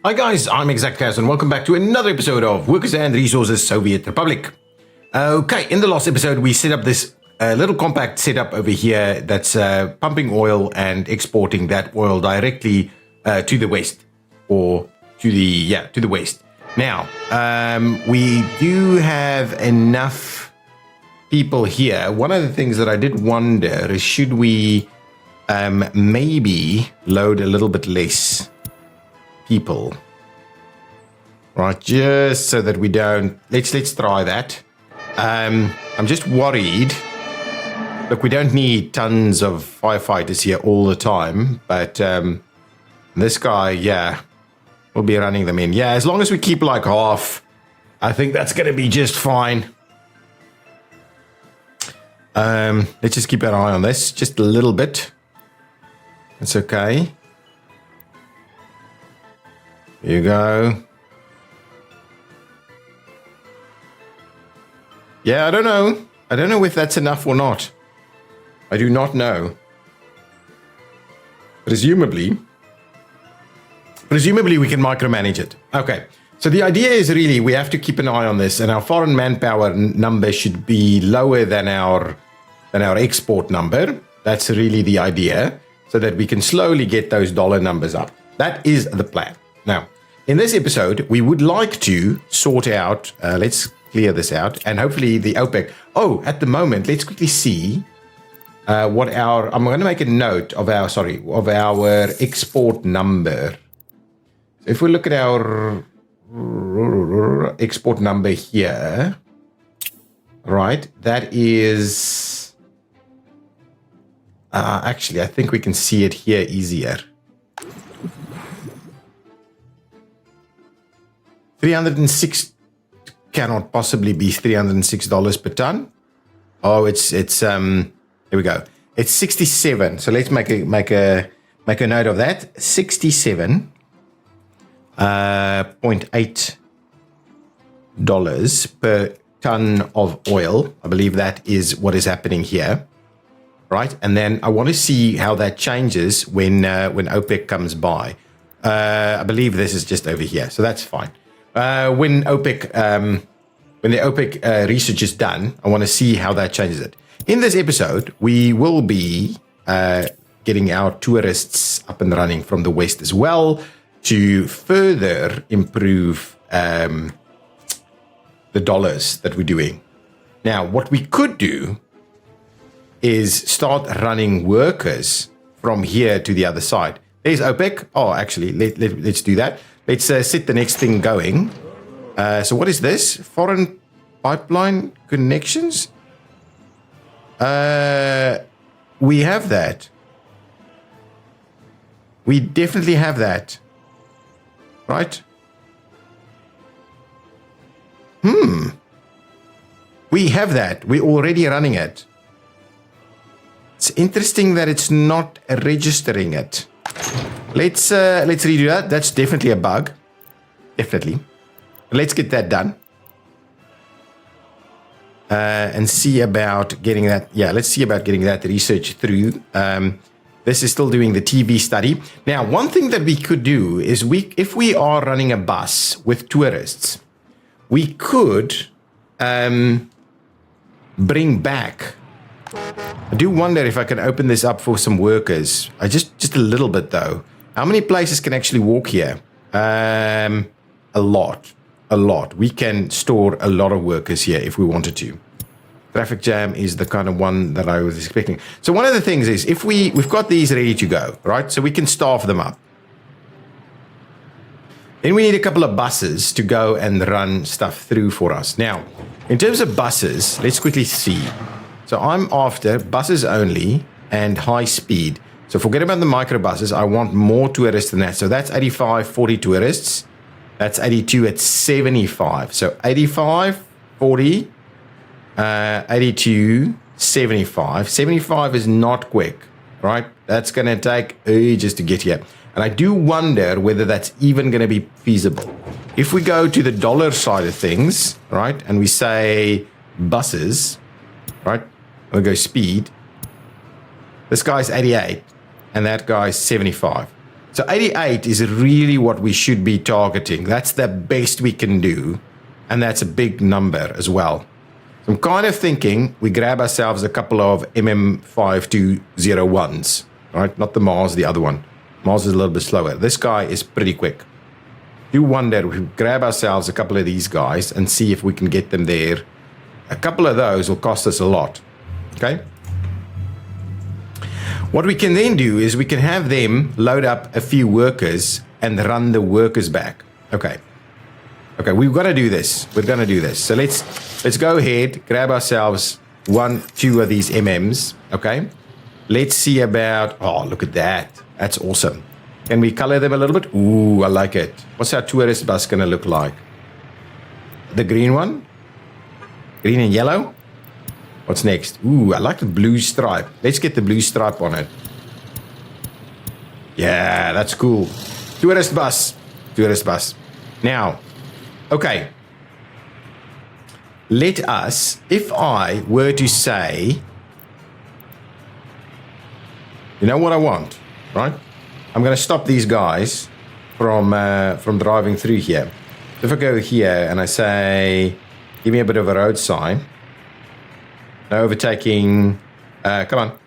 Hi guys, I'm ExactChaos and welcome back to another episode of Workers and Resources Soviet Republic. Okay, in the last episode we set up this little compact setup over here that's pumping oil and exporting that oil directly to the west, or to the west. Now, we do have enough people here. One of the things that I did wonder is, should we maybe load a little bit less people, right? Just so that we don't. Let's try that. I'm just worried. Look, we don't need tons of firefighters here all the time, but this guy, yeah, we'll be running them in. Yeah, as long as we keep like half, I think that's going to be just fine. Let's just keep an eye on this, just a little bit. It's okay. Here you go. Yeah, I don't know. I don't know if that's enough or not. I do not know. Presumably we can micromanage it. Okay. So the idea is really we have to keep an eye on this, and our foreign manpower number should be lower than our export number. That's really the idea, so that we can slowly get those dollar numbers up. That is the plan. Now, in this episode, we would like to sort out, let's clear this out, and hopefully the OPEC. Oh, at the moment, let's quickly see what I'm going to make a note of our export number. So if we look at our export number here, right, that is, actually, I think we can see it here easier. 306 cannot possibly be $306 per ton. Oh, it's here we go. It's 67. So let's make a note of that. 67.8 dollars per ton of oil. I believe that is what is happening here, right? And then I want to see how that changes when OPEC comes by. I believe this is just over here, so that's fine. When the OPEC research is done, I want to see how that changes it. In this episode, we will be getting our tourists up and running from the west as well to further improve the dollars that we're doing. Now, what we could do is start running workers from here to the other side. There's OPEC. Oh, actually, let's do that. Let's set the next thing going. So what is this? Foreign pipeline connections? We have that. We definitely have that. Right? We have that. We're already running it. It's interesting that it's not registering it. Let's redo that. That's definitely a bug. Definitely. Let's get that done. And see about getting that. Yeah, let's see about getting that research through. This is still doing the TV study. Now, one thing that we could do is if we are running a bus with tourists, we could bring back. I do wonder if I can open this up for some workers. Just a little bit though. How many places can actually walk here? A lot. We can store a lot of workers here if we wanted to. Traffic jam is the kind of one that I was expecting. So one of the things is, if we've got these ready to go, right? So we can staff them up. Then we need a couple of buses to go and run stuff through for us. Now, in terms of buses, let's quickly see. So I'm after buses only and high speed. So forget about the microbuses. I want more tourists than that. So that's 85, 40 tourists. That's 82 at 75. So 85, 40, 82, 75. 75 is not quick, right? That's going to take ages to get here. And I do wonder whether that's even going to be feasible. If we go to the dollar side of things, right, and we say buses, right, we'll go speed. This guy's 88 and that guy's 75. So 88 is really what we should be targeting. That's the best we can do. And that's a big number as well. So I'm kind of thinking we grab ourselves a couple of MM5201s, right? Not the Mars, the other one. Mars is a little bit slower. This guy is pretty quick. Do wonder if we grab ourselves a couple of these guys and see if we can get them there. A couple of those will cost us a lot. Okay? What we can then do is we can have them load up a few workers and run the workers back. Okay. Okay, we've got to do this. We're going to do this. So let's go ahead, grab ourselves 1, 2 of these MMs. Okay. Let's see about, oh, look at that. That's awesome. Can we color them a little bit? Ooh, I like it. What's our tourist bus going to look like? The green one? Green and yellow? What's next? Ooh, I like the blue stripe. Let's get the blue stripe on it. Yeah, that's cool. Tourist bus. Tourist bus. Now, okay. Let us, if I were to say, you know what I want, right? I'm going to stop these guys from driving through here. If I go here and I say, give me a bit of a road sign. No overtaking. Come on.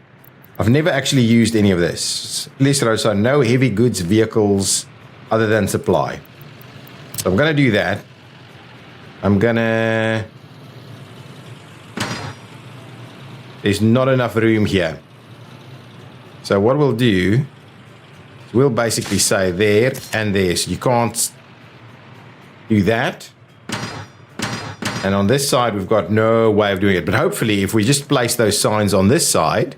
I've never actually used any of this. Less road sign. No heavy goods vehicles other than supply. So I'm going to do that. I'm going to... There's not enough room here. So what we'll do... We'll basically say there and there. So you can't do that. And on this side, we've got no way of doing it. But hopefully, if we just place those signs on this side,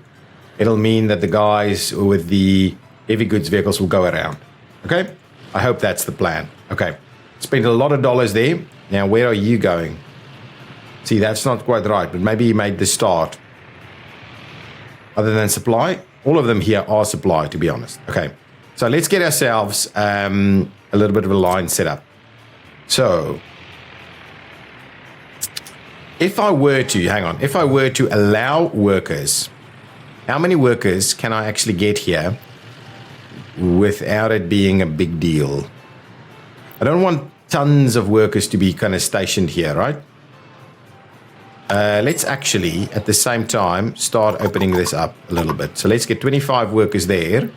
it'll mean that the guys with the heavy goods vehicles will go around. Okay? I hope that's the plan. Okay. Spent a lot of dollars there. Now, where are you going? See, that's not quite right. But maybe he made the start. Other than supply, all of them here are supply, to be honest. Okay. So let's get ourselves a little bit of a line set up. So if I were to allow workers, how many workers can I actually get here without it being a big deal? I don't want tons of workers to be kind of stationed here, right? Let's actually, at the same time, start opening this up a little bit. So let's get 25 workers there.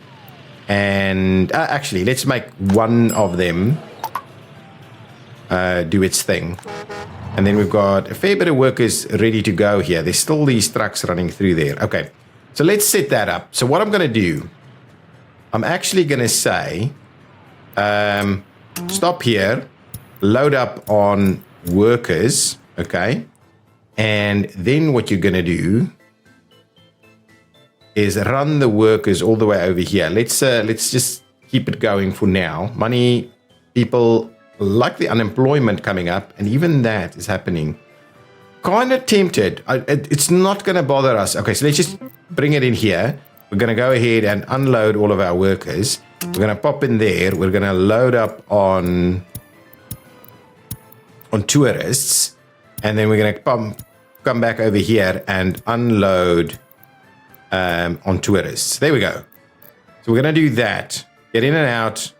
And actually, let's make one of them do its thing. And then we've got a fair bit of workers ready to go here. There's still these trucks running through there. Okay, so let's set that up. So what I'm going to do, I'm actually going to say, stop here, load up on workers, okay? And then what you're going to do is run the workers all the way over here. Let's just keep it going for now. Money, people like the unemployment coming up, and even that is happening. Kind of tempted. It's not going to bother us. Okay, so let's just bring it in here. We're going to go ahead and unload all of our workers. We're going to pop in there. We're going to load up on tourists, and then we're going to come back over here and unload on tourists. There we go. So we're going to do that. Get in and out.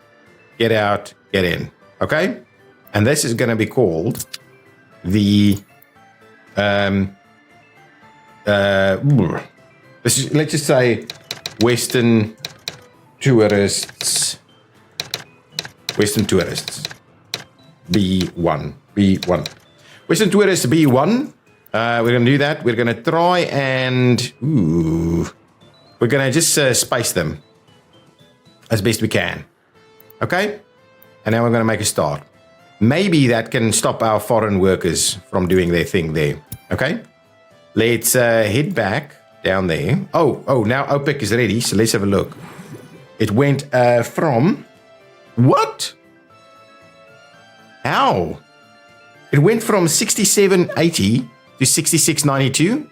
Get out. Get in. Okay? And this is going to be called the... let's just say Western tourists. Western tourists. B1. Western tourists B1. We're going to do that. We're going to try and... we're going to just space them as best we can. Okay? And now we're going to make a start. Maybe that can stop our foreign workers from doing their thing there. Okay? Let's head back down there. Oh, now OPEC is ready. So let's have a look. It went from... What? How? It went from 67.80 to 66.92.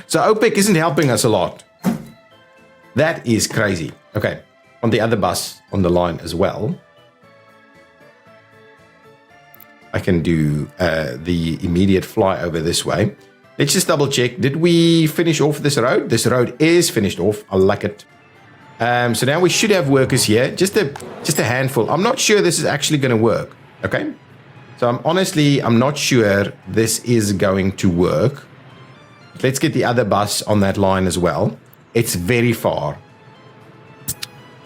So OPEC isn't helping us a lot. That is crazy. Okay. On the other bus on the line as well, I can do the immediate fly over this way. Let's just double check. Did we finish off this road? This road is finished off. I like it. So now we should have workers here, just a handful. I'm not sure this is actually going to work. Okay, so I'm not sure this is going to work. Let's get the other bus on that line as well. It's very far.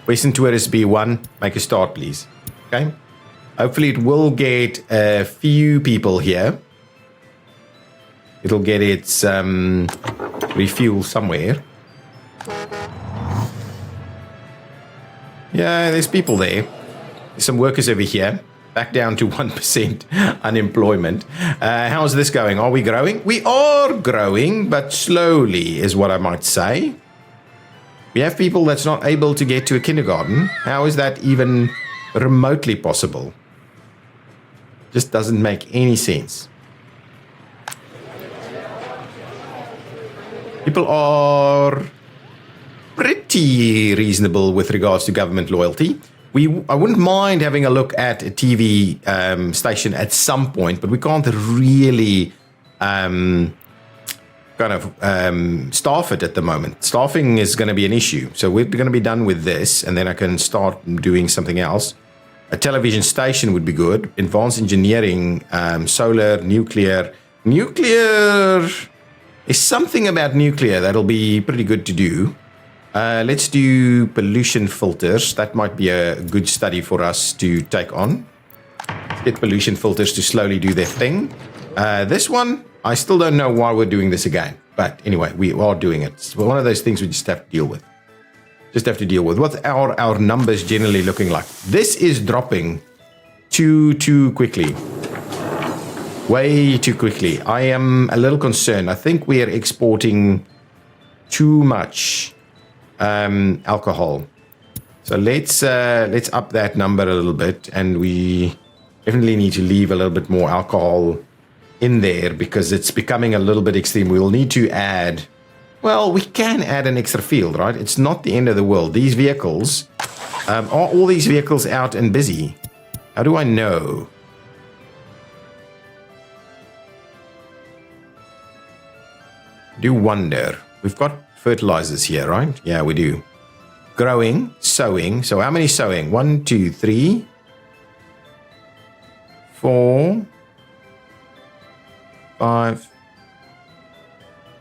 Western Tourist B1, make a start, please. Okay. Hopefully it will get a few people here. It'll get its refuel somewhere. Yeah, there's people there. There's some workers over here. Back down to 1% unemployment. How's this going? Are we growing? We are growing, but slowly is what I might say. We have people that's not able to get to a kindergarten. How is that even remotely possible? Just doesn't make any sense. People are pretty reasonable with regards to government loyalty. I wouldn't mind having a look at a TV station at some point, but we can't really staff it at the moment. Staffing is going to be an issue. So we're going to be done with this, and then I can start doing something else. A television station would be good. Advanced engineering, solar, nuclear. Nuclear is something about nuclear that'll be pretty good to do. Let's do pollution filters. That might be a good study for us to take on. Let's get pollution filters to slowly do their thing. This one, I still don't know why we're doing this again. But anyway, we are doing it. It's one of those things we just have to deal with. What are our numbers generally looking like? This is dropping too quickly. Way too quickly. I am a little concerned. I think we are exporting too much alcohol. So let's up that number a little bit, and we definitely need to leave a little bit more alcohol in there because it's becoming a little bit extreme. We will need to add, well, we can add an extra field, right? It's not the end of the world. These vehicles, are all these vehicles out and busy? How do I know? Do wonder. We've got fertilizers here, right? Yeah, we do. Growing, sowing. So how many sowing? 1, 2, 3, 4, 5.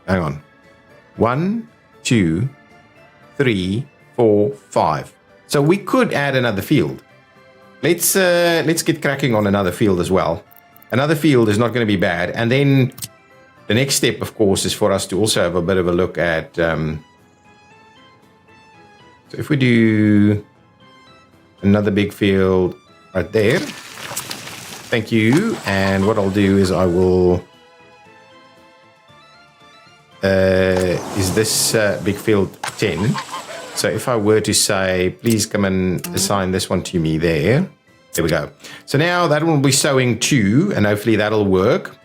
Hang on. 1, 2, 3, 4, 5. So we could add another field. Let's get cracking on another field as well. Another field is not going to be bad. And then the next step, of course, is for us to also have a bit of a look at. So if we do another big field right there. Thank you. And what I'll do is I will. Is this big field 10? So if I were to say, please come and assign this one to me there. There we go. So now that one will be sowing 2, and hopefully that'll work.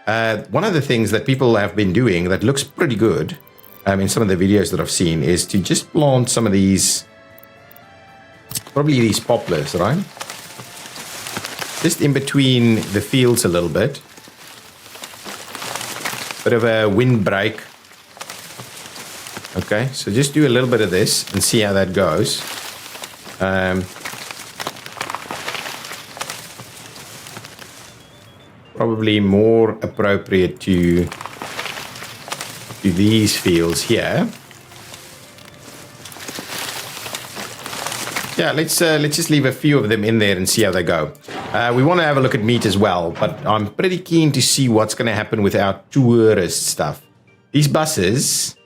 One of the things that people have been doing that looks pretty good in some of the videos that I've seen is to just plant some of these, probably these poplars, right? Just in between the fields a little bit. Bit of a windbreak. Okay, so just do a little bit of this and see how that goes. Probably more appropriate to these fields here. Yeah, let's just leave a few of them in there and see how they go. We want to have a look at meat as well, but I'm pretty keen to see what's going to happen with our tourist stuff. These buses,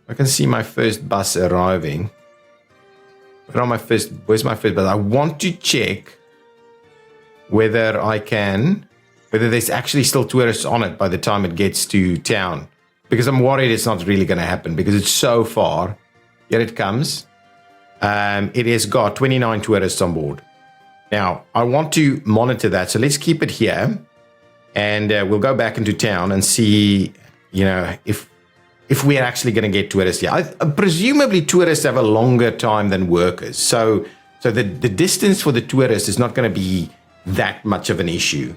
I can see my first bus arriving. Where's my first bus? I want to check whether there's actually still tourists on it by the time it gets to town. Because I'm worried it's not really going to happen because it's so far. Here it comes. It has got 29 tourists on board. Now, I want to monitor that. So let's keep it here. And we'll go back into town and see, if we're actually going to get tourists here. Presumably, tourists have a longer time than workers. So the distance for the tourists is not going to be that much of an issue.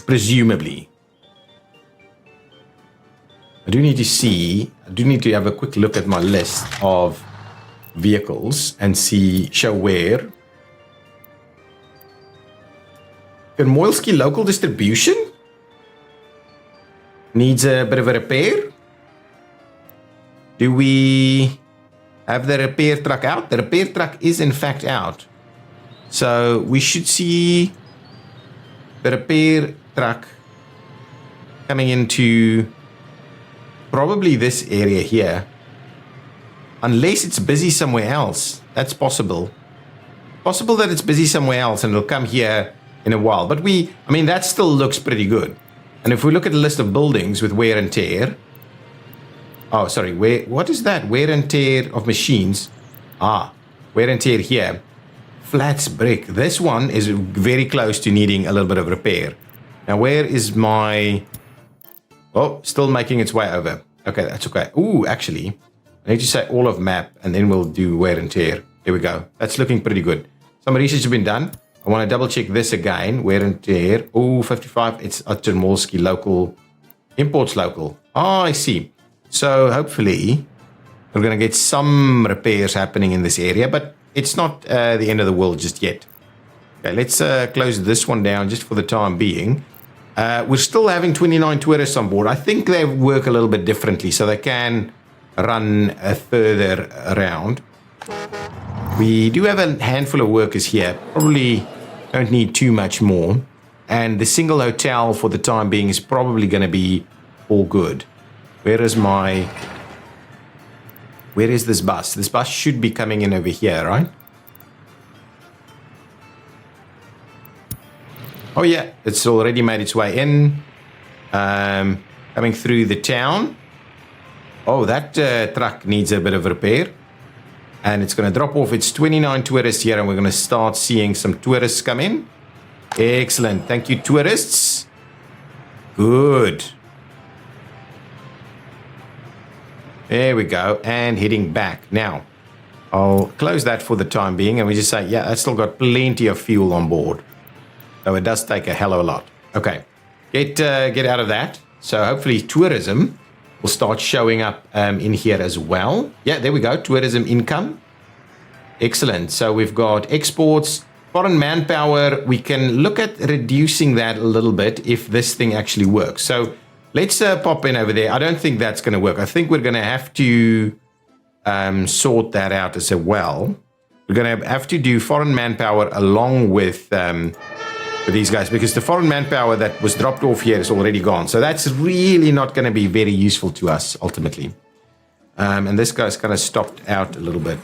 Presumably. I I do need to have a quick look at my list of vehicles and show where. Kermoilski local distribution needs a bit of a repair. Do we have the repair truck out? The repair truck is in fact out. So we should see the repair truck coming into probably this area here. Unless it's busy somewhere else. That's possible. Possible that it's busy somewhere else and it'll come here in a while. But that still looks pretty good. And if we look at the list of buildings with wear and tear. Oh, sorry. What is that? Wear and tear of machines. Wear and tear here. Flats brick. This one is very close to needing a little bit of repair. Now, where is my... Oh, still making its way over. Okay, that's okay. Ooh, actually, I need to say all of map, and then we'll do wear and tear. There we go. That's looking pretty good. Some research has been done. I want to double check this again. Wear and tear. Ooh, 55. It's Termolski local. Imports local. I see. So hopefully we're going to get some repairs happening in this area, but it's not the end of the world just yet. Okay, let's close this one down just for the time being. We're still having 29 tourists on board. I think they work a little bit differently, so they can run further around. We do have a handful of workers here. Probably don't need too much more. And the single hotel for the time being is probably going to be all good. Where is this bus? This bus should be coming in over here, right? Oh yeah, it's already made its way in. Coming through the town. Oh, that truck needs a bit of repair. And it's going to drop off its 29 tourists here, and we're going to start seeing some tourists come in. Excellent. Thank you, tourists. Good. There we go. And heading back. Now, I'll close that for the time being, and we just say, yeah, that's still got plenty of fuel on board. So it does take a hell of a lot. Okay. Get out of that. So hopefully tourism will start showing up in here as well. Yeah, there we go. Tourism income. Excellent. So we've got exports, foreign manpower. We can look at reducing that a little bit if this thing actually works. So let's pop in over there. I don't think that's going to work. I think we're going to have to sort that out as well. We're going to have to do foreign manpower along with these guys, because the foreign manpower that was dropped off here is already gone. So that's really not going to be very useful to us ultimately. And this guy's kind of stopped out a little bit.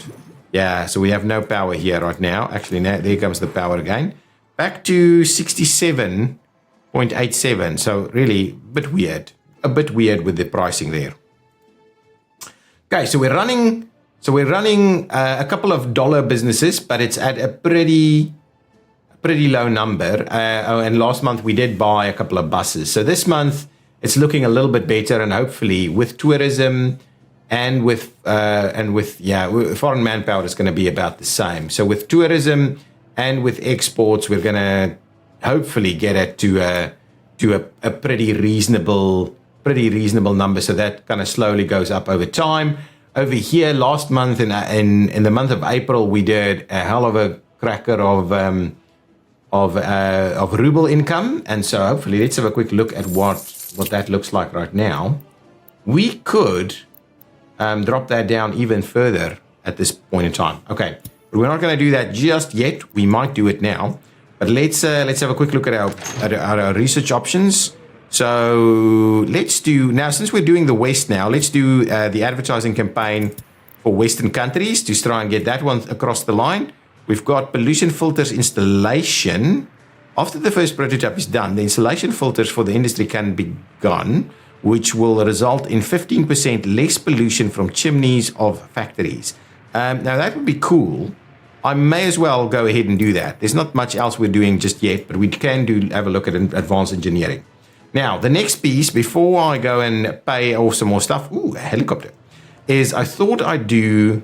Yeah, so we have no power here right now. Actually, now there comes the power again. Back to 67.87. So really a bit weird with the pricing there. Okay, so we're running a couple of dollar businesses, but it's at a pretty low number. And last month we did buy a couple of buses. So this month it's looking a little bit better, and hopefully with tourism and with foreign manpower is going to be about the same. So with tourism and with exports, we're going to hopefully get it to a pretty reasonable number. So that kind of slowly goes up over time. Over here, last month in the month of April, we did a hell of a cracker of ruble income, and so hopefully let's have a quick look at what that looks like right now. We could drop that down even further at this point in time. Okay, but we're not going to do that just yet. We might do it now, but let's have a quick look at our research options. So let's do now, since we're doing the West now, let's do the advertising campaign for Western countries to try and get that one across the line. We've got pollution filters installation. After the first prototype is done, the installation filters for the industry can be begun, which will result in 15% less pollution from chimneys of factories. Now, that would be cool. I may as well go ahead and do that. There's not much else we're doing just yet, but we can have a look at advanced engineering. Now, the next piece, before I go and pay off some more stuff, ooh, a helicopter, is I thought I'd do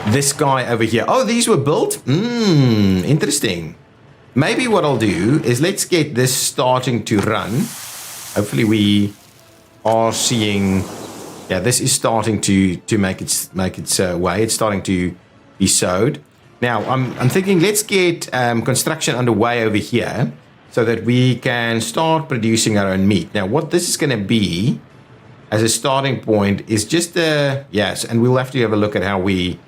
this guy over here. Oh, these were built? Interesting. Maybe what I'll do is let's get this starting to run. hopefully we are seeing, yeah, this is starting to make its way. It's starting to be sowed. Now, I'm thinking let's get construction underway over here so that we can start producing our own meat. Now, what this is going to be as a starting point is just yes, and we'll have to have a look at how we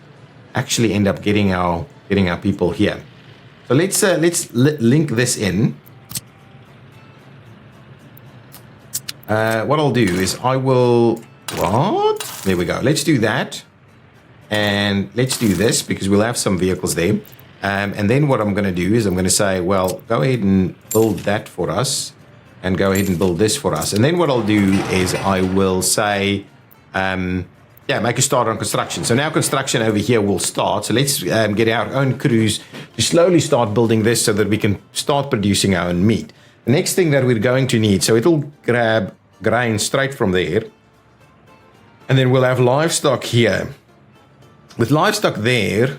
actually end up getting our people here. So let's link this in. What I'll do is I will, there we go. Let's do that. And let's do this because we'll have some vehicles there. And then what I'm going to do is I'm going to say, well, go ahead and build that for us and go ahead and build this for us. And then what I'll do is I will say, make a start on construction. So now construction over here will start. So let's get our own crews to slowly start building this so that we can start producing our own meat. The next thing that we're going to need, so it'll grab grain straight from there. And then we'll have livestock here. With livestock there,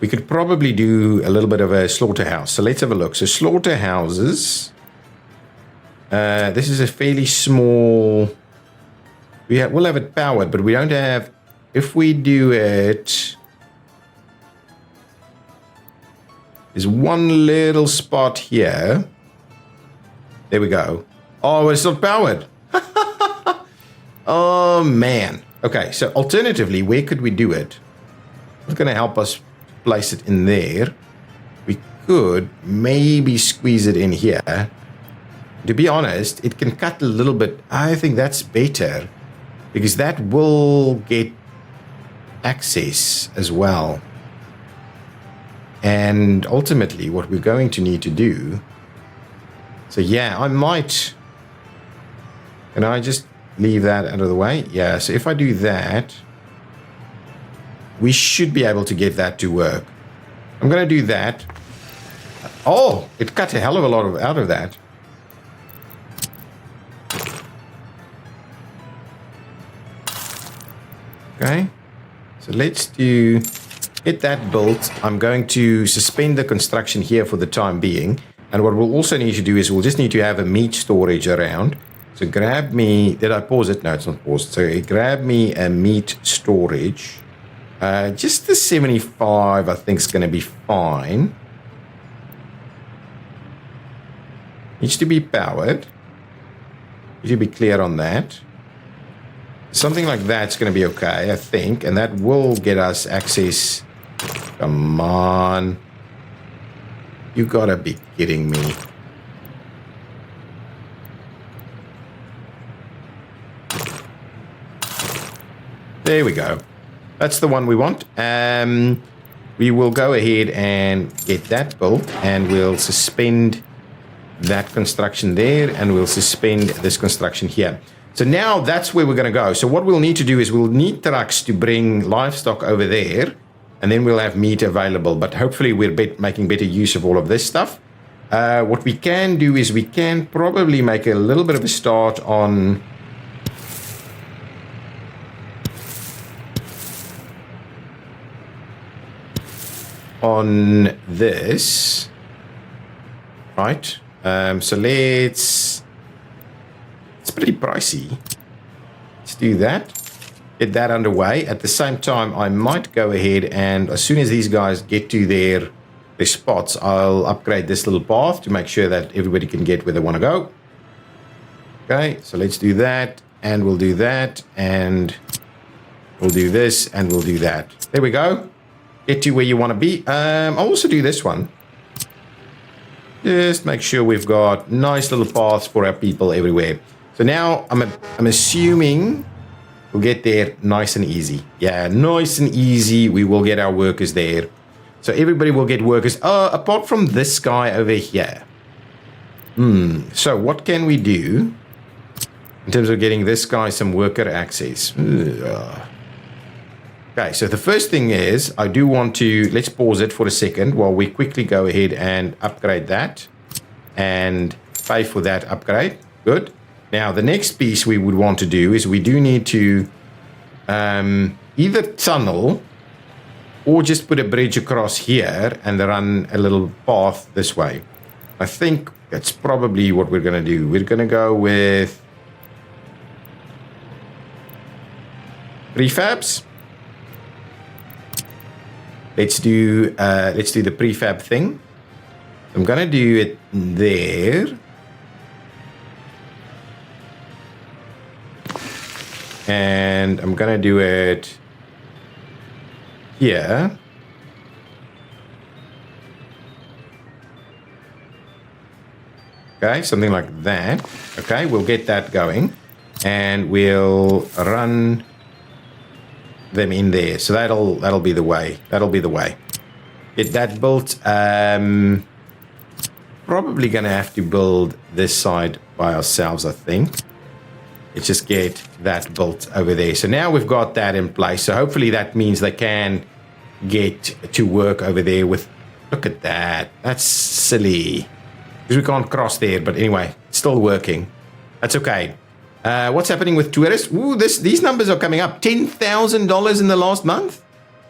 we could probably do a little bit of a slaughterhouse. So let's have a look. So slaughterhouses. This is a fairly small... We'll have it powered, but we don't have... If we do it... There's one little spot here. There we go. Oh, it's not powered. Oh, man. Okay, so alternatively, where could we do it? What's going to help us place it in there? We could maybe squeeze it in here. To be honest, it can cut a little bit. I think that's better because that will get access as well. And ultimately, what we're going to need to do... So yeah, I might... Can I just leave that out of the way? Yeah, so if I do that, we should be able to get that to work. I'm going to do that. Oh, it cut a hell of a lot out of that. Okay, so let's get that built. I'm going to suspend the construction here for the time being. And what we'll also need to do is we'll just need to have a meat storage around. So grab me, did I pause it? No, it's not paused. So grab me a meat storage. Just the 75, I think, is going to be fine. Needs to be powered. You should be clear on that. Something like that's going to be okay, I think. And that will get us access. Come on. You gotta be kidding me. There we go. That's the one we want. We will go ahead and get that built, and we'll suspend that construction there, and we'll suspend this construction here. So now that's where we're going to go. So what we'll need to do is we'll need trucks to bring livestock over there, and then we'll have meat available. But hopefully we're making better use of all of this stuff. What we can do is we can probably make a little bit of a start on... on this. Right. So let's... It's pretty pricey. Let's do that. Get that underway. At the same time, I might go ahead and as soon as these guys get to their spots, I'll upgrade this little path to make sure that everybody can get where they want to go. Okay, so let's do that, and we'll do that, and we'll do this, and we'll do that. There we go. Get to where you want to be. I'll also do this one. Just make sure we've got nice little paths for our people everywhere. So now I'm assuming we'll get there nice and easy. Yeah, nice and easy. We will get our workers there. So everybody will get workers. Apart from this guy over here. So what can we do in terms of getting this guy some worker access? Okay, so the first thing is I do want to, let's pause it for a second while we quickly go ahead and upgrade that and pay for that upgrade. Good. Now, the next piece we would want to do is we do need to either tunnel or just put a bridge across here and run a little path this way. I think That's probably what we're going to do. We're going to go with prefabs. Let's do the prefab thing. I'm going to do it there. And I'm going to do it here. Okay, something like that. Okay, we'll get that going. And we'll run them in there. So that'll be the way. That'll be the way. Get that built. Probably going to have to build this side by ourselves, I think. Let's just get that built over there. So now we've got that in place. So hopefully that means they can get to work over there with... Look at that. That's silly. Because we can't cross there. But anyway, it's still working. That's okay. What's happening with tourists? Ooh, these numbers are coming up. $10,000 in the last month.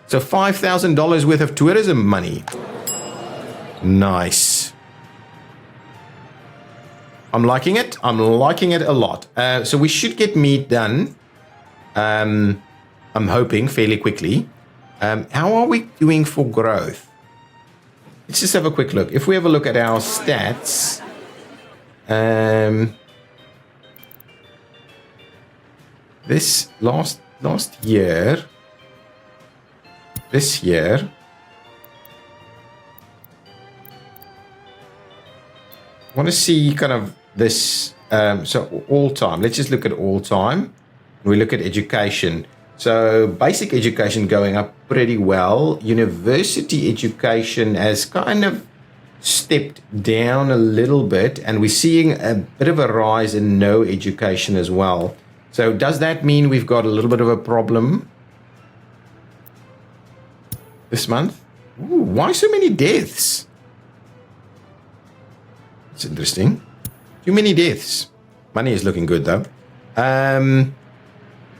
So $5,000 worth of tourism money. Nice. I'm liking it. I'm liking it a lot. So we should get meat done. I'm hoping fairly quickly. How are we doing for growth? Let's just have a quick look. If we have a look at our stats, this last year, this year, I want to see kind of this, so all time. Let's just look at all time. We look at education. So basic education going up pretty well. University education has kind of stepped down a little bit, and we're seeing a bit of a rise in no education as well. So does that mean we've got a little bit of a problem this month? Ooh, why so many deaths? It's interesting. Too many deaths. Money is looking good though.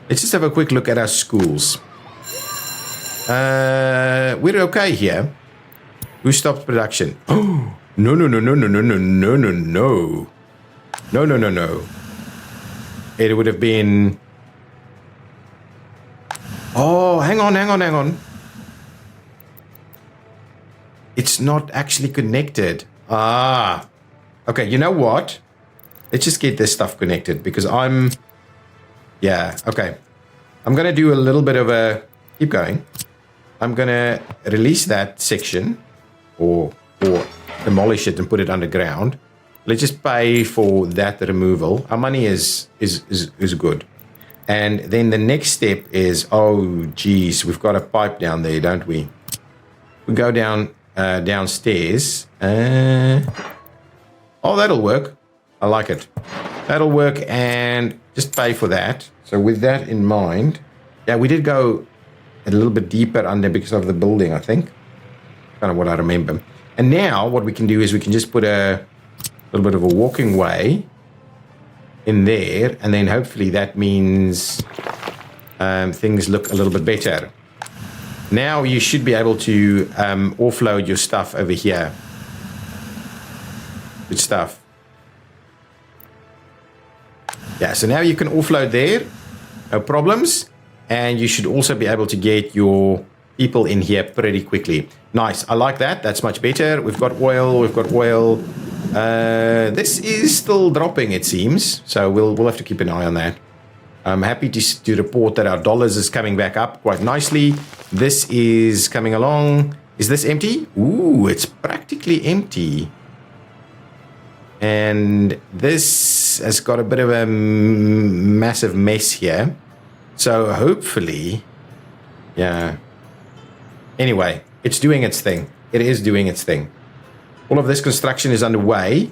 Let's just have a quick look at our schools. We're okay here. Who stopped production? Oh, no. No. It would have been... Oh, hang on. It's not actually connected. Ah. Okay, you know what? Let's just get this stuff connected because I'm... Yeah, okay. I'm going to do a little bit of a... Keep going. I'm going to release that section or demolish it and put it underground. Let's just pay for that removal. Our money is good. And then the next step is... Oh, geez. We've got a pipe down there, don't we? We go down downstairs. Oh, that'll work. I like it. That'll work, and just pay for that. So with that in mind, yeah, we did go a little bit deeper under because of the building, I think. Kind of what I remember. And now what we can do is we can just put a little bit of a walking way in there, and then hopefully that means things look a little bit better. Now you should be able to offload your stuff over here. Good stuff. Yeah, so now you can offload there. No problems. And you should also be able to get your people in here pretty quickly. Nice. I like that. That's much better. We've got oil. This is still dropping, it seems. So we'll have to keep an eye on that. I'm happy to report that our dollars is coming back up quite nicely. This is coming along. Is this empty? Ooh, it's practically empty. And this has got a bit of a massive mess here. So hopefully, yeah. Anyway, it's doing its thing. It is doing its thing. All of this construction is underway.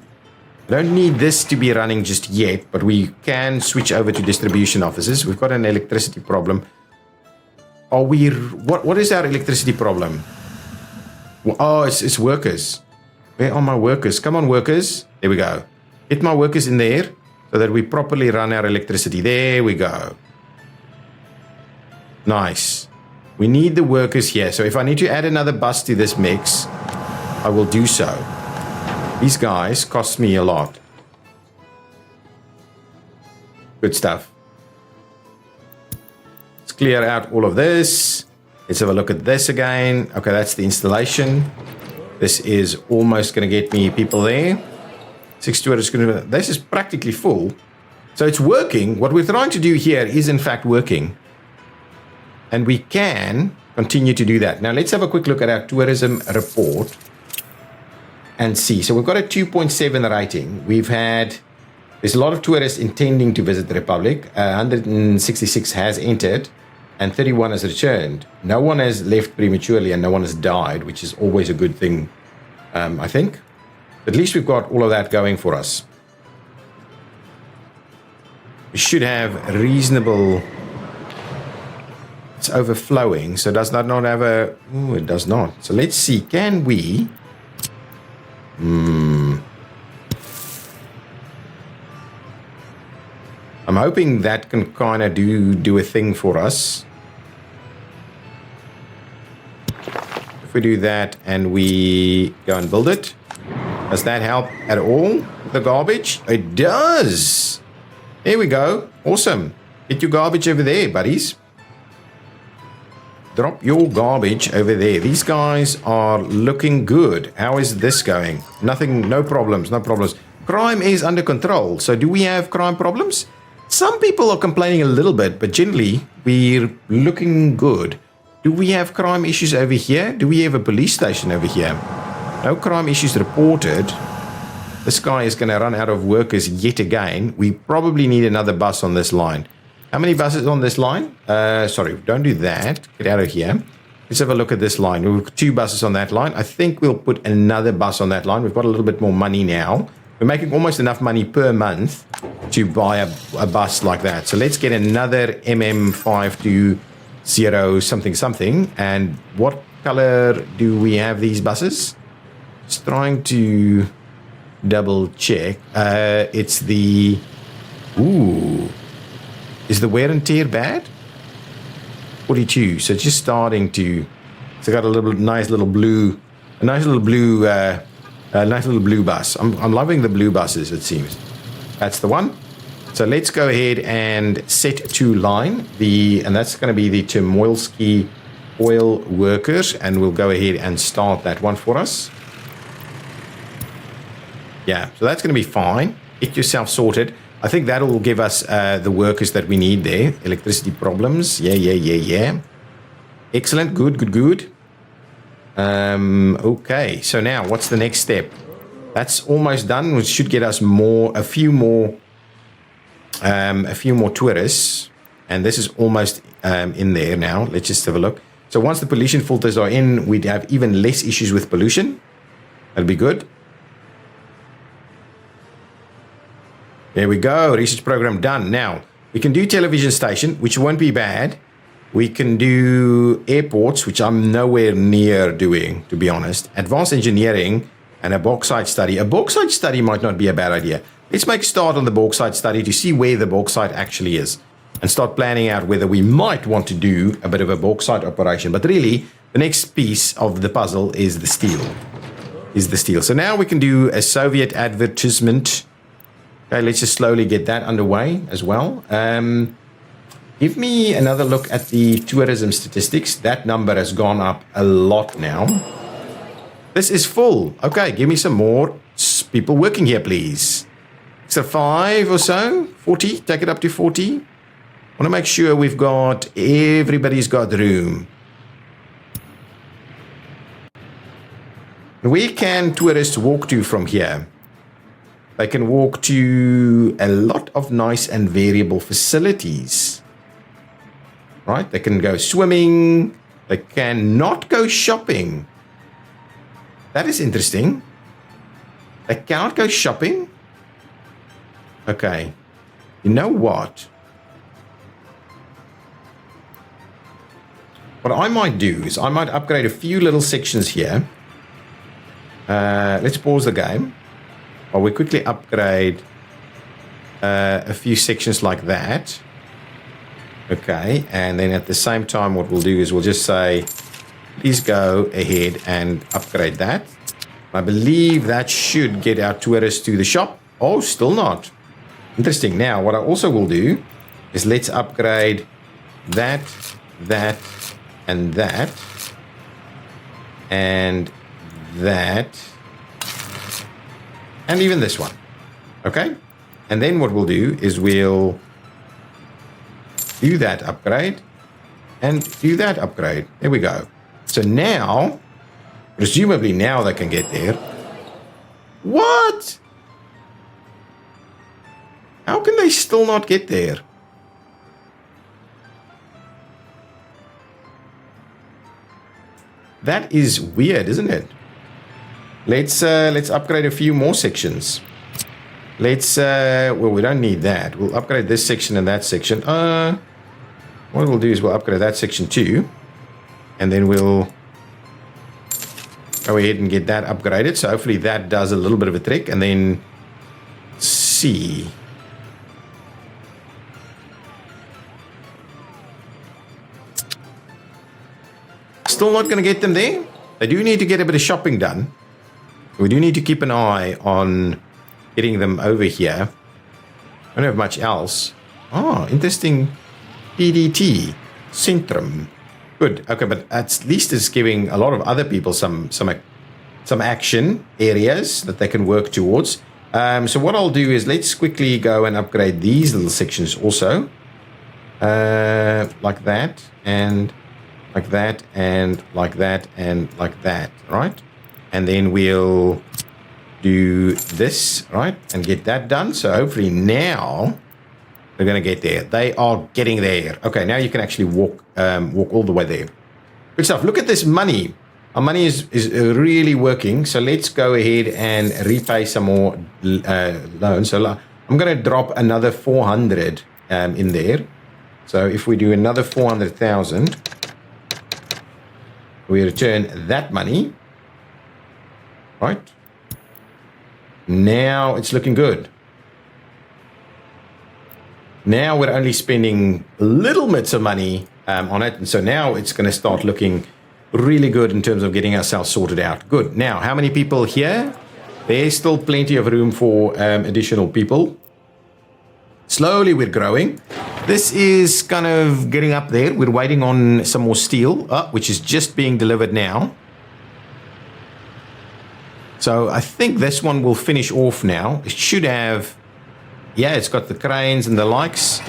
I don't need this to be running just yet, but we can switch over to distribution offices. We've got an electricity problem. Are we... What is our electricity problem? Oh, it's workers. Where are my workers? Come on, workers. There we go. Get my workers in there so that we properly run our electricity. There we go. Nice. We need the workers here. So if I need to add another bus to this mix, I will do so. These guys cost me a lot. Good stuff. Let's clear out all of this. Let's have a look at this again. Okay, that's the installation. This is almost going to get me people there. 6 tourists. This is practically full. So it's working. What we're trying to do here is in fact working. And we can continue to do that. Now let's have a quick look at our tourism report and see. So we've got a 2.7 rating. There's a lot of tourists intending to visit the Republic. 166 has entered and 31 has returned. No one has left prematurely and no one has died, which is always a good thing, I think. At least we've got all of that going for us. We should have a reasonable... It's overflowing, so does that not have a... Oh, it does not. So let's see, can we... I'm hoping that can kind of do a thing for us. If we do that and we go and build it, does that help at all with the garbage? It does. There we go. Awesome. Get your garbage over there, buddies. Drop your garbage over there. These guys are looking good. How is this going? Nothing, no problems, no problems. Crime is under control. So do we have crime problems? Some people are complaining a little bit, but generally we're looking good. Do we have crime issues over here? Do we have a police station over here? No crime issues reported. This guy is going to run out of workers yet again. We probably need another bus on this line. How many buses on this line? Sorry, don't do that. Get out of here. Let's have a look at this line. We've got 2 buses on that line. I think we'll put another bus on that line. We've got a little bit more money now. We're making almost enough money per month to buy a bus like that. So let's get another MM520 something something. And what color do we have these buses? Just trying to double check. It's the... Ooh... Is the wear and tear bad? 42. So just starting to. So got a nice little blue bus. I'm loving the blue buses. It seems that's the one. So let's go ahead and set to line and that's going to be the Chemolsky oil workers, and we'll go ahead and start that one for us. Yeah. So that's going to be fine. Get yourself sorted. I think that will give us the workers that we need there. Electricity problems. Yeah. Excellent. Good. Okay. So now what's the next step? That's almost done, which should get us a few more tourists. And this is almost in there now. Let's just have a look. So once the pollution filters are in, we'd have even less issues with pollution. That'll be good. There we go. Research program done. Now, we can do television station, which won't be bad. We can do airports, which I'm nowhere near doing, to be honest. Advanced engineering and a bauxite study. A bauxite study might not be a bad idea. Let's make a start on the bauxite study to see where the bauxite actually is and start planning out whether we might want to do a bit of a bauxite operation. But really, the next piece of the puzzle is the steel. So now we can do a Soviet advertisement. Okay, let's just slowly get that underway as well. Give me another look at the tourism statistics. That number has gone up a lot now. This is full. Okay, give me some more people working here, please. So 5 or so, 40, take it up to 40. I want to make sure everybody's got room. Where can tourists walk to from here? They can walk to a lot of nice and variable facilities. Right? They can go swimming. They cannot go shopping. That is interesting. They cannot go shopping. Okay. You know what? What I might do is I might upgrade a few little sections here. Let's pause the game. While we quickly upgrade a few sections like that. Okay, and then at the same time what we'll do is we'll just say, please go ahead and upgrade that. I believe that should get our tourists to the shop. Oh, still not. Interesting. Now, what I also will do is let's upgrade that, and that, and that, and even this one. Okay? And then what we'll do is we'll do that upgrade and do that upgrade. There we go. So now, presumably now they can get there. What? How can they still not get there? That is weird, isn't it? Let's upgrade a few more sections. Well, we don't need that. We'll upgrade this section and that section. What we'll do is we'll upgrade that section too. And then we'll go ahead and get that upgraded. So hopefully that does a little bit of a trick. And then C. Still not going to get them there. They do need to get a bit of shopping done. We do need to keep an eye on getting them over here. I don't have much else. Oh, interesting. PDT. Centrum. Good. Okay, but at least it's giving a lot of other people some action areas that they can work towards. So what I'll do is let's quickly go and upgrade these little sections also. Like that, and like that, and like that, and like that, right? And then we'll do this, right? And get that done. So hopefully now they're going to get there. They are getting there. Okay, now you can actually walk all the way there. Good stuff. Look at this money. Our money is really working. So let's go ahead and repay some more loans. So I'm going to drop another 400 in there. So if we do another 400,000, we return that money. Right? Now it's looking good. Now we're only spending little bits of money on it. And so now it's going to start looking really good in terms of getting ourselves sorted out. Good. Now, how many people here? There's still plenty of room for additional people. Slowly we're growing. This is kind of getting up there. We're waiting on some more steel, which is just being delivered now. So I think this one will finish off now. It should have, yeah, it's got the cranes and the likes.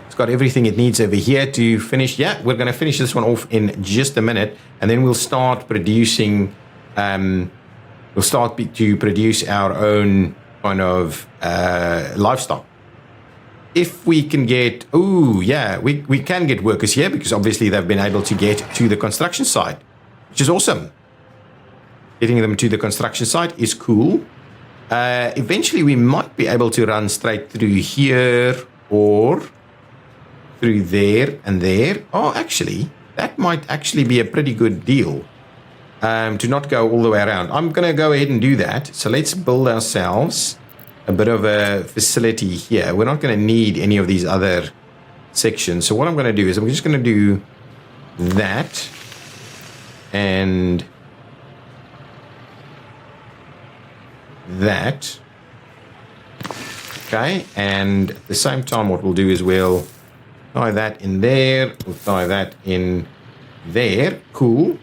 It's got everything it needs over here to finish. Yeah, we're going to finish this one off in just a minute. And then we'll start producing, to produce our own kind of livestock. If we can get, we can get workers here because obviously they've been able to get to the construction site, which is awesome. Getting them to the construction site is cool. Eventually, we might be able to run straight through here or through there and there. Oh, actually, that might actually be a pretty good deal to not go all the way around. I'm going to go ahead and do that. So let's build ourselves a bit of a facility here. We're not going to need any of these other sections. So what I'm going to do is I'm just going to do that and that. Okay, and at the same time what we'll do is we'll tie that in there, we'll tie that in there. Cool.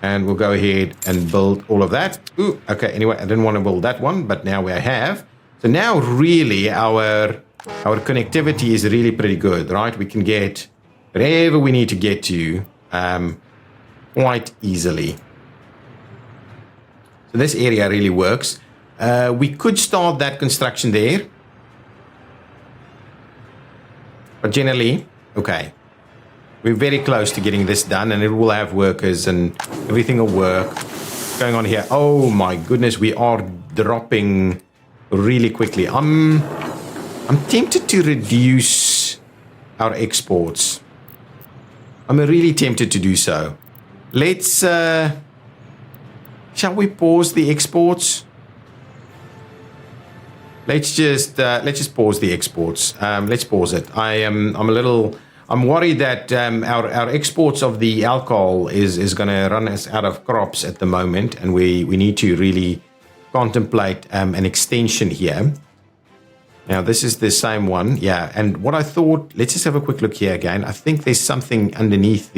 And we'll go ahead and build all of that. Ooh, okay, anyway, I didn't want to build that one, but now we have. So now really our connectivity is really pretty good, right? We can get wherever we need to get to quite easily. So this area really works. We could start that construction there. But generally, okay. We're very close to getting this done and it will have workers and everything will work. What's going on here? Oh my goodness, we are dropping really quickly. I'm tempted to reduce our exports. I'm really tempted to do so. Let's, shall we pause the exports? Let's just pause the exports. Let's pause it. I'm a little I'm worried that our exports of the alcohol is going to run us out of crops at the moment, and we need to really contemplate an extension here. Now, this is the same one, yeah. And what I thought, let's just have a quick look here again. I think there's something underneath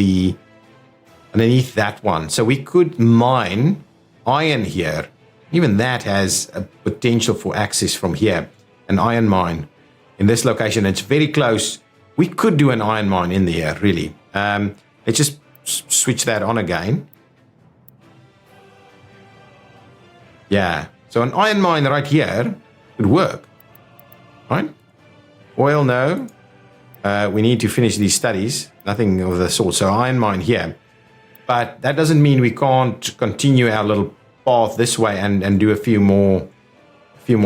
that one. So we could mine iron here. Even that has a potential for access from here. An iron mine in this location. It's very close. We could do an iron mine in there, really. Let's just switch that on again. Yeah. So an iron mine right here would work. Right? Oil, no. We need to finish these studies. Nothing of the sort. So iron mine here. But that doesn't mean we can't continue our little path this way and do a few more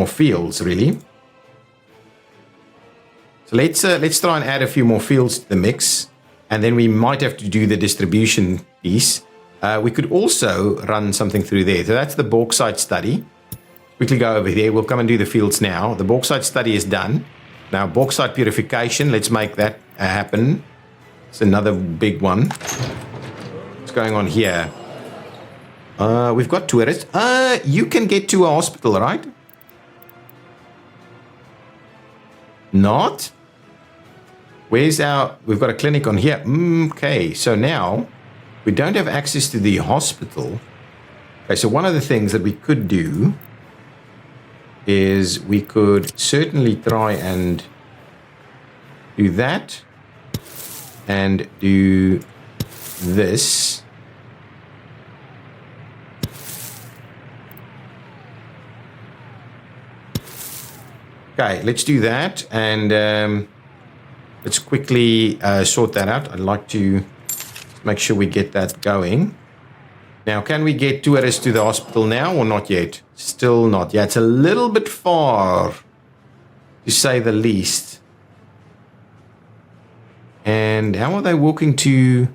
fields, really. So let's try and add a few more fields to the mix, and then we might have to do the distribution piece. We could also run something through there. So that's the bauxite study. Quickly go over there. We'll come and do the fields now. The bauxite study is done. Now, bauxite purification, let's make that happen. It's another big one. What's going on here? We've got tourists. You can get to a hospital, right? Not? We've got a clinic on here. Okay, so now we don't have access to the hospital. Okay, so one of the things that we could do is we could certainly try and do that and do this. Okay, let's do that, and let's quickly sort that out. I'd like to make sure we get that going. Now, can we get tourists to the hospital now or not yet? Still not. Yeah, it's a little bit far, to say the least. And how are they walking to...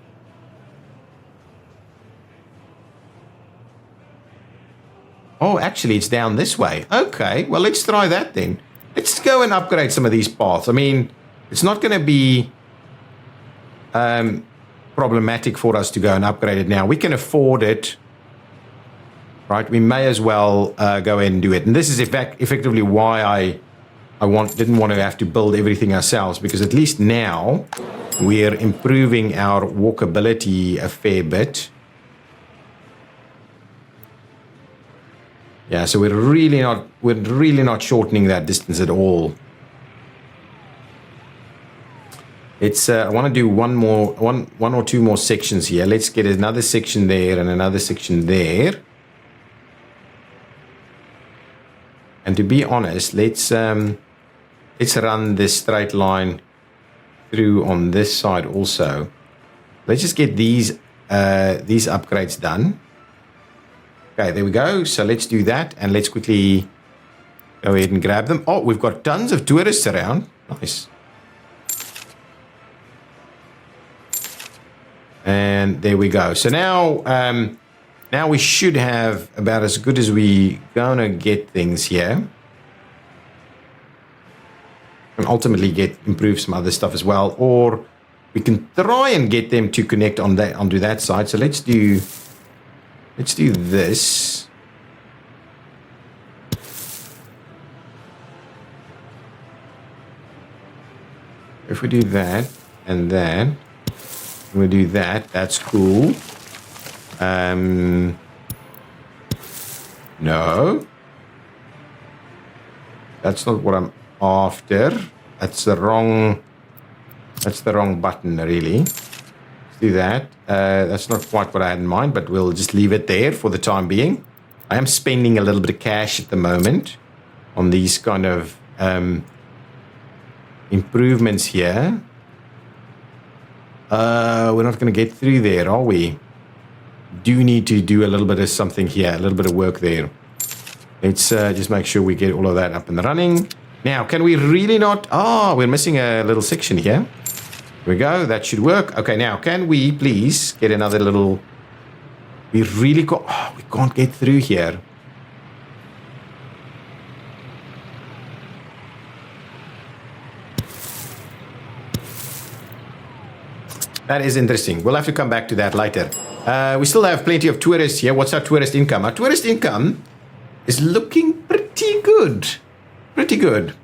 Oh, actually, it's down this way. Okay, well, let's try that then. Let's go and upgrade some of these paths. I mean, it's not going to be problematic for us to go and upgrade it now. We can afford it, right? We may as well go ahead and do it. And this is effectively why I didn't want to have to build everything ourselves, because at least now we're improving our walkability a fair bit. Yeah, so we're really not shortening that distance at all. It's I want to do one or two more sections here. Let's get another section there and another section there. And to be honest, let's run this straight line through on this side also. Let's just get these upgrades done. Okay, there we go. So let's do that, and let's quickly go ahead and grab them. Oh, we've got tons of tourists around. Nice. And there we go. So now we should have about as good as we gonna get things here. And ultimately improve some other stuff as well. Or we can try and get them to connect onto that side. So let's do this. If we do that and that, we'll do that. That's cool. No. That's not what I'm after. That's the wrong button, really. Let's do that. That's not quite what I had in mind, but we'll just leave it there for the time being. I am spending a little bit of cash at the moment on these kind of improvements here. We're not going to get through there, are we? Do need to do a little bit of something here, a little bit of work there. Let's just make sure we get all of that up and running. Now, can we really not... Oh, we're missing a little section here. Here we go. That should work. Okay, now, can we please get another little... We really got... Oh, we can't get through here. That is interesting. We'll have to come back to that later. We still have plenty of tourists here. What's our tourist income? Our tourist income is looking pretty good. Pretty good.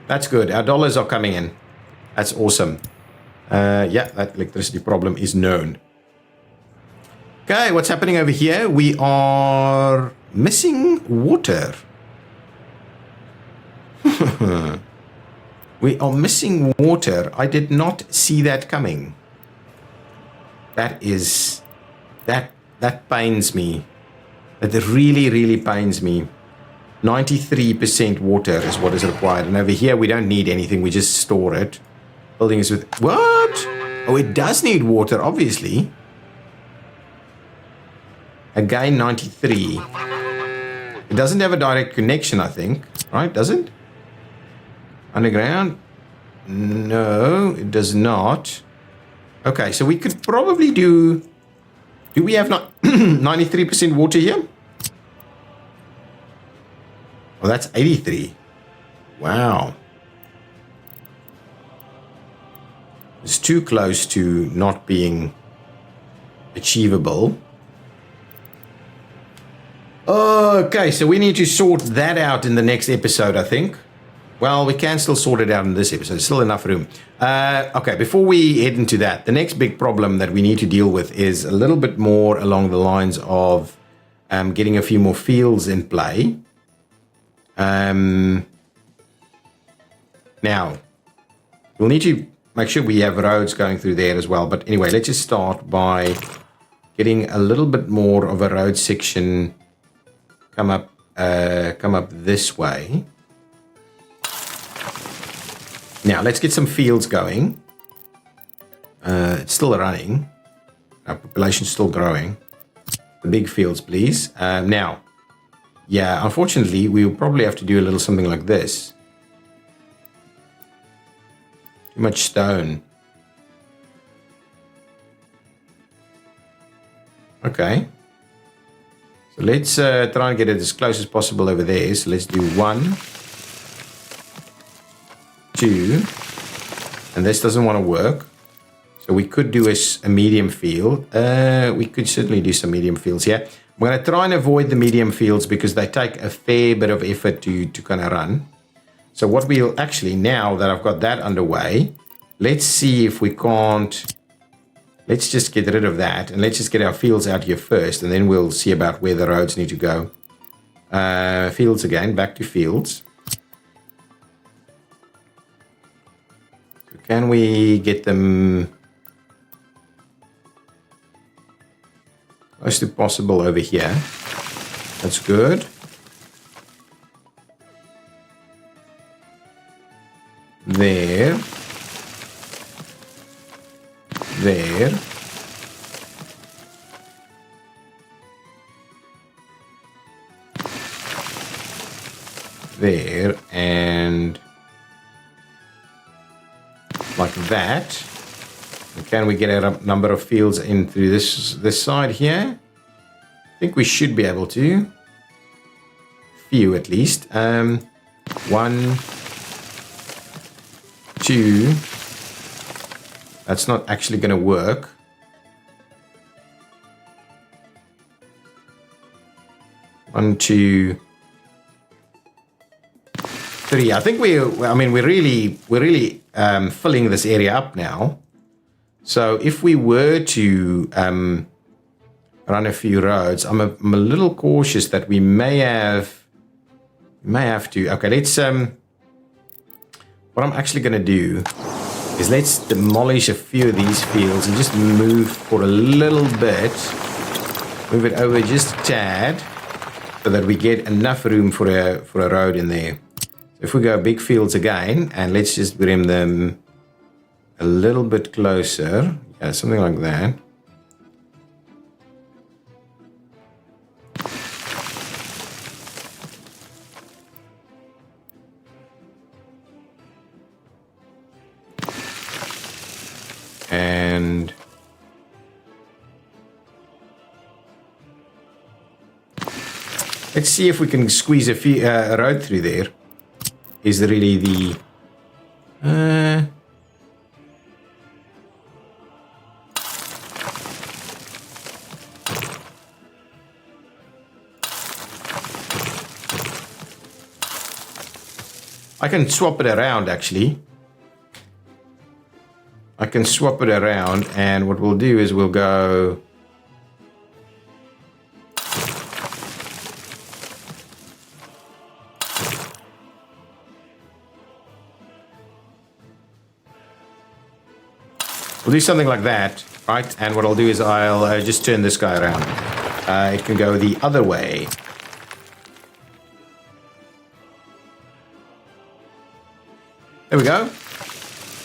That's good. Our dollars are coming in. That's awesome. Yeah, that electricity problem is known. Okay, what's happening over here? We are missing water. We are missing water. I did not see that coming. That pains me. That really, really pains me. 93% water is what is required. And over here, we don't need anything. We just store it. Buildings with... What? Oh, it does need water, obviously. Again, 93. It doesn't have a direct connection, I think. Right? Does it? Underground? No, it does not. Okay, so we could probably do... Do we have 93% water here? Oh, that's 83. Wow. It's too close to not being achievable. Okay, so we need to sort that out in the next episode, I think. Well, we can still sort it out in this episode. There's still enough room. Okay, before we head into that, the next big problem that we need to deal with is a little bit more along the lines of getting a few more fields in play. Now, we'll need to make sure we have roads going through there as well. But anyway, let's just start by getting a little bit more of a road section come up this way. Now, let's get some fields going. It's still running. Our population's still growing. The big fields, please. Now, yeah, unfortunately, we will probably have to do a little something like this. Too much stone. Okay. So let's try and get it as close as possible over there. So let's do 1, 2, and this doesn't want to work. So we could do a medium field. We could certainly do some medium fields here. I'm going to try and avoid the medium fields because they take a fair bit of effort to kind of run. So what we'll actually, now that I've got that underway, let's see if we can't, let's just get rid of that and let's just get our fields out here first, and then we'll see about where the roads need to go. Fields again, back to fields. So can we get them close to possible over here? That's good. There. There. There. And like that. Can we get a number of fields in through this side here? I think we should be able to. Few at least. 1, 2. That's not actually going to work. 1, 2, 3. I think we're really filling this area up now. So if we were to run a few roads, I'm a little cautious that we may have to. Okay, let's what I'm actually going to do is let's demolish a few of these fields and just move for a little bit. Move it over just a tad so that we get enough room for a road in there. So if we go big fields again, and let's just bring them a little bit closer. Yeah, something like that. And let's see if we can squeeze a road through there. Is really the I can swap it around, actually. I can swap it around, and what we'll do is we'll go... We'll do something like that, right? And what I'll do is I'll just turn this guy around. It can go the other way. There we go.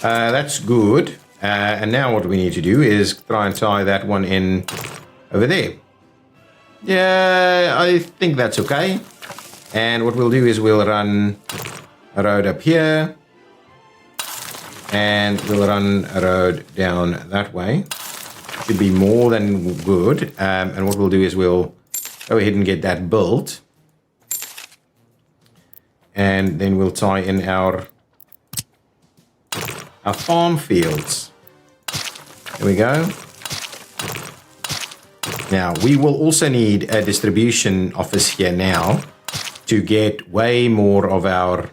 That's good. And now what we need to do is try and tie that one in over there. Yeah, I think that's okay. And what we'll do is we'll run a road up here. And we'll run a road down that way. Should be more than good. And what we'll do is we'll go ahead and get that built. And then we'll tie in our farm fields. There we go. Now, we will also need a distribution office here now to get way more of our...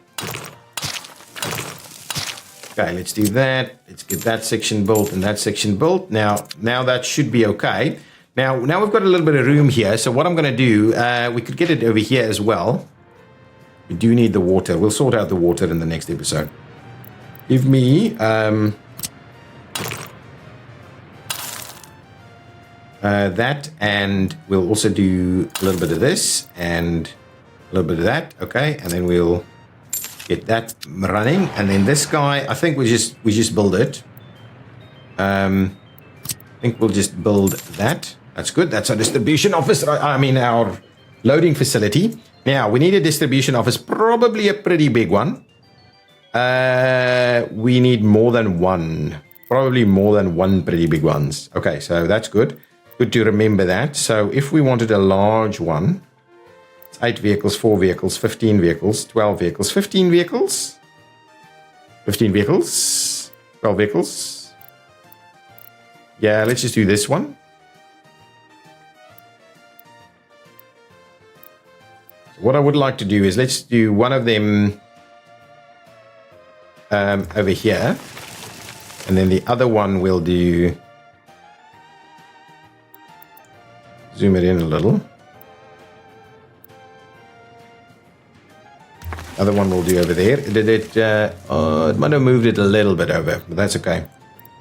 Okay, let's do that. Let's get that section built and that section built. Now that should be okay. Now we've got a little bit of room here. So what I'm going to do, we could get it over here as well. We do need the water. We'll sort out the water in the next episode. Give me that, and we'll also do a little bit of this and a little bit of that. Okay, and then we'll get that running, and then this guy, I think we just build it. I think we'll just build that. That's good. That's our distribution office. I mean our loading facility. Now we need a distribution office, probably a pretty big one. We need more than one. Probably more than one pretty big ones. Okay, so that's good. Good to remember that. So if we wanted a large one, it's 8 vehicles, 4 vehicles, 15 vehicles, 12 vehicles, 15 vehicles, 15 vehicles, 12 vehicles. Yeah, let's just do this one. So what I would like to do is let's do one of them over here, and then the other one we'll do, zoom it in a little. Other one we'll do over there. It might have moved it a little bit over, but that's okay.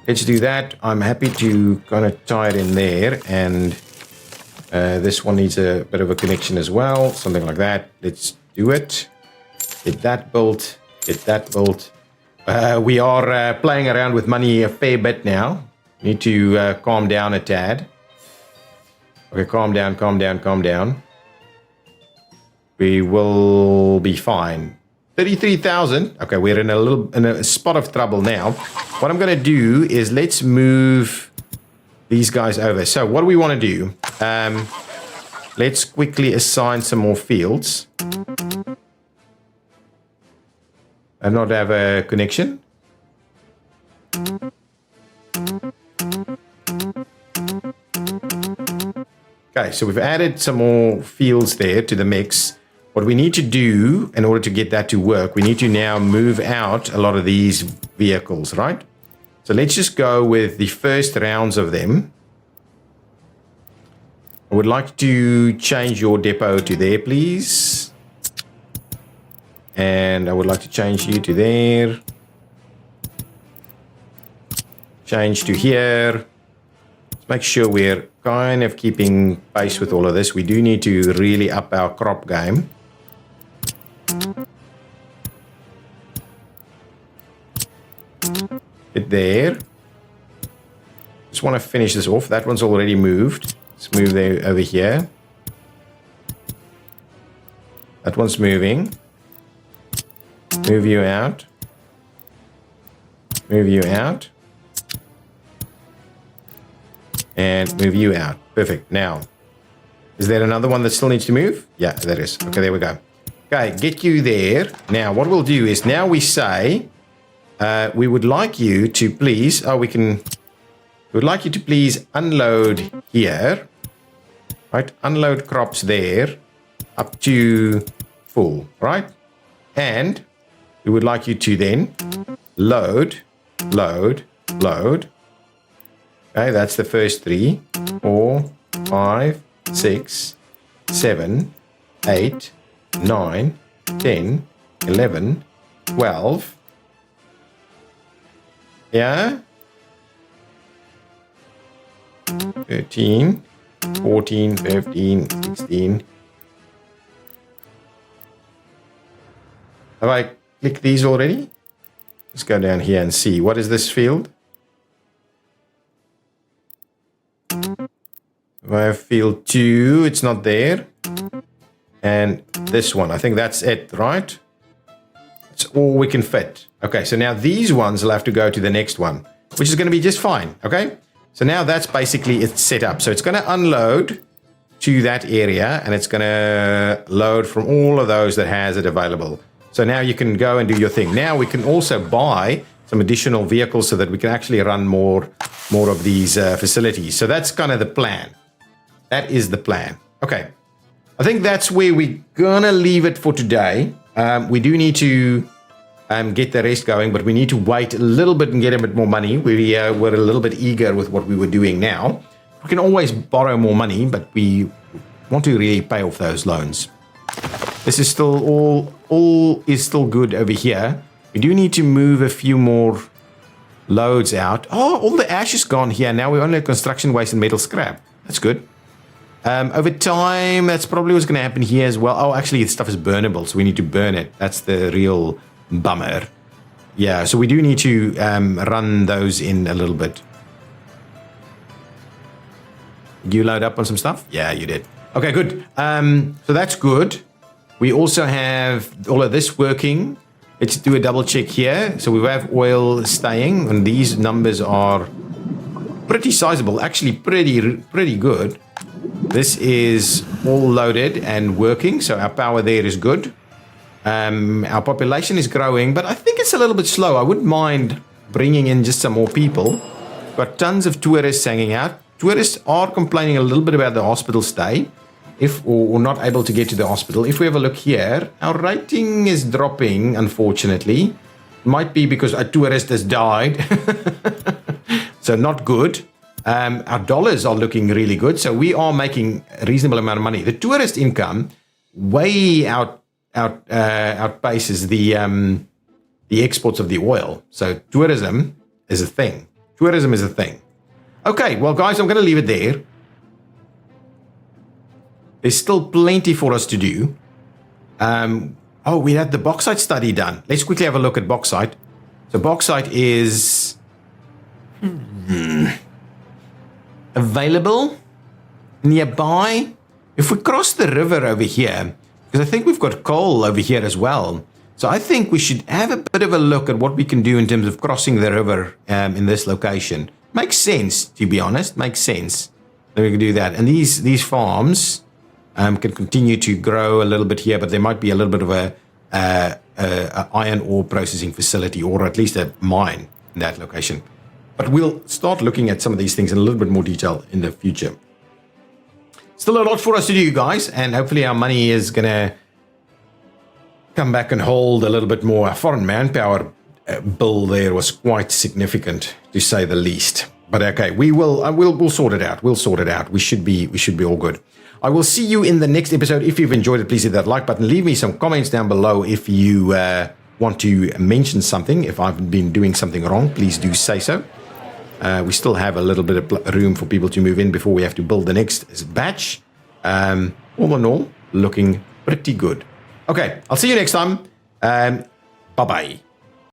Let's do that. I'm happy to kind of tie it in there, and this one needs a bit of a connection as well, something like that. Let's do it. Get that built. Get that built. We are playing around with money a fair bit now. Need to calm down a tad. Okay, calm down, calm down, calm down. We will be fine. 33,000. Okay, we're in a spot of trouble now. What I'm going to do is let's move these guys over. So what do we want to do? Let's quickly assign some more fields. And not have a connection. Okay, so we've added some more fields there to the mix. What we need to do in order to get that to work, we need to now move out a lot of these vehicles, right? So let's just go with the first rounds of them. I would like to change your depot to there, please. And I would like to change you to there. Change to here. Let's make sure we're kind of keeping pace with all of this. We do need to really up our crop game. Get there. Just want to finish this off. That one's already moved. Let's move there over here. That one's moving. Move you out. Move you out. And move you out. Perfect. Now, is there another one that still needs to move? Yeah, there is. Okay, there we go. Okay, get you there. Now, what we'll do is now we say, we would like you to please, we would like you to please unload here, right? Unload crops there up to full, right? And we would like you to then load. Okay, that's the first 3, 4, 5, 6, 7, 8, 9, 10, 11, 12. Yeah? 13, 14, 15, 16. Have I clicked these already? Let's go down here and see. What is this field? I have field 2. It's not there. And this one. I think that's it, right? It's all we can fit. Okay, so now these ones will have to go to the next one, which is going to be just fine. Okay? So now that's basically it's set up. So it's going to unload to that area, and it's going to load from all of those that has it available. So now you can go and do your thing. Now we can also buy some additional vehicles so that we can actually run more of these facilities. So that's kind of the plan. That is the plan. Okay. I think that's where we're going to leave it for today. We do need to get the rest going, but we need to wait a little bit and get a bit more money. We were a little bit eager with what we were doing now. We can always borrow more money, but we want to really pay off those loans. This is still all is still good over here. We do need to move a few more loads out. Oh, all the ash is gone here. Now we're only at construction waste and metal scrap. That's good. Over time, that's probably what's going to happen here as well. Oh, actually, the stuff is burnable, so we need to burn it. That's the real bummer. Yeah, so we do need to run those in a little bit. Did you load up on some stuff? Yeah, you did. Okay, good. So that's good. We also have all of this working. Let's do a double check here. So we have oil staying, and these numbers are pretty sizable. Actually, pretty good. This is all loaded and working, so our power there is good. Our population is growing, but I think it's a little bit slow. I wouldn't mind bringing in just some more people. Got tons of tourists hanging out. Tourists are complaining a little bit about the hospital stay, or not able to get to the hospital. If we have a look here, our rating is dropping, unfortunately. Might be because a tourist has died. So not good. Our dollars are looking really good, so we are making a reasonable amount of money. The tourist income way outpaces the exports of the oil. So tourism is a thing. Tourism is a thing. Okay, well, guys, I'm going to leave it there. There's still plenty for us to do. Oh, we had the bauxite study done. Let's quickly have a look at bauxite. So bauxite is available nearby. If we cross the river over here, because I think we've got coal over here as well. So I think we should have a bit of a look at what we can do in terms of crossing the river in this location. Makes sense, to be honest. Makes sense that we can do that. And these farms can continue to grow a little bit here, but there might be a little bit of a iron ore processing facility, or at least a mine in that location. But we'll start looking at some of these things in a little bit more detail in the future. Still a lot for us to do, guys, and hopefully our money is going to come back and hold a little bit more. Our foreign manpower bill there was quite significant, to say the least. But okay, we'll sort it out. We'll sort it out. We should be all good. I will see you in the next episode. If you've enjoyed it, please hit that like button. Leave me some comments down below if you want to mention something. If I've been doing something wrong, please do say so. We still have a little bit of room for people to move in before we have to build the next batch. All in all, looking pretty good. Okay, I'll see you next time. Bye-bye.